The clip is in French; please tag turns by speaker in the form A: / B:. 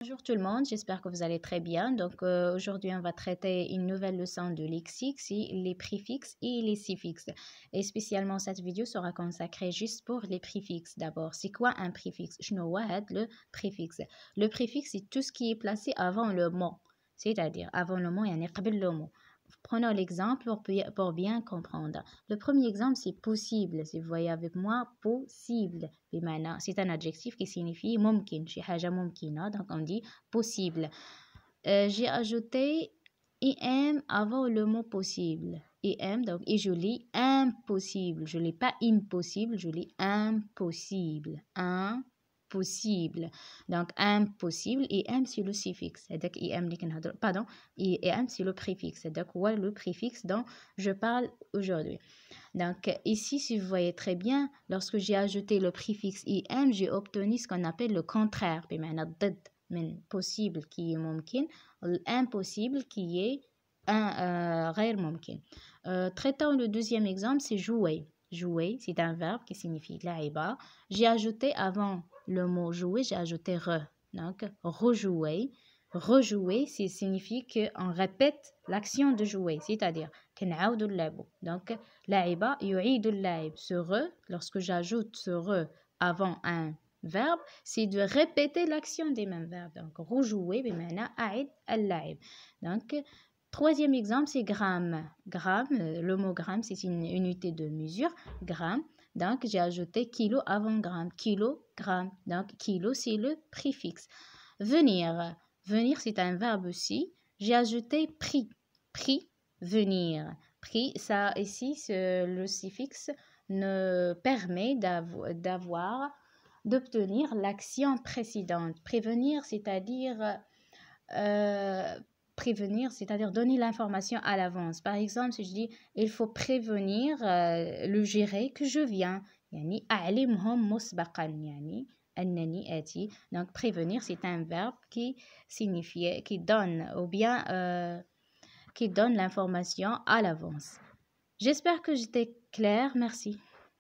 A: Bonjour tout le monde, j'espère que vous allez très bien. Donc aujourd'hui, on va traiter une nouvelle leçon de lexique, c'est les préfixes et les suffixes. Et spécialement, cette vidéo sera consacrée juste pour les préfixes d'abord. C'est quoi un préfixe? Le préfixe. Le préfixe, c'est tout ce qui est placé avant le mot. C'est-à-dire, avant le mot, يعني قبل le mot. Prenons l'exemple pour bien comprendre. Le premier exemple, c'est possible. Si vous voyez avec moi, possible. C'est un adjectif qui signifie ممكن. شي حاجة ممكنة. Donc, on dit possible. J'ai ajouté im avant le mot possible. Im, donc, et je lis impossible. Je ne lis pas impossible, je lis impossible. Impossible. Donc, impossible, et im, c'est le suffixe. C'est-à-dire pardon, et im, c'est le préfixe. C'est-à-dire quoi le préfixe dont je parle aujourd'hui. Donc, ici, si vous voyez très bien, lorsque j'ai ajouté le préfixe im, j'ai obtenu ce qu'on appelle le contraire. Possible qui est ممكن, l'impossible qui est غير ممكن. Traitons le deuxième exemple, c'est jouer. Jouer, c'est un verbe qui signifie لعب. J'ai ajouté avant le mot jouer, j'ai ajouté re. Donc, rejouer. Rejouer, ça signifie qu'on répète l'action de jouer, c'est-à-dire كنعاودوا نلعبوا. Donc, لعب يعيد اللعب. Ce re, lorsque j'ajoute ce re avant un verbe, c'est de répéter l'action des mêmes verbes. Donc, rejouer, بمعنى أعد اللعب. Donc, troisième exemple, c'est gramme. Gramme, le mot gramme, c'est une unité de mesure. Gramme. Donc, j'ai ajouté kilo avant gramme. Kilogramme. Donc, kilo, c'est le préfixe. Venir. Venir, c'est un verbe aussi. J'ai ajouté prix. Prix, venir. Prix, ça ici, le suffixe ne permet d'obtenir l'action précédente. Prévenir, c'est-à-dire donner l'information à l'avance. Par exemple, si je dis il faut prévenir le géré que je viens. يعني أعلمهم مسبقا يعني أنني آتي. Donc prévenir, c'est un verbe qui signifie, qui donne ou bien qui donne l'information à l'avance. J'espère que j'étais claire. Merci.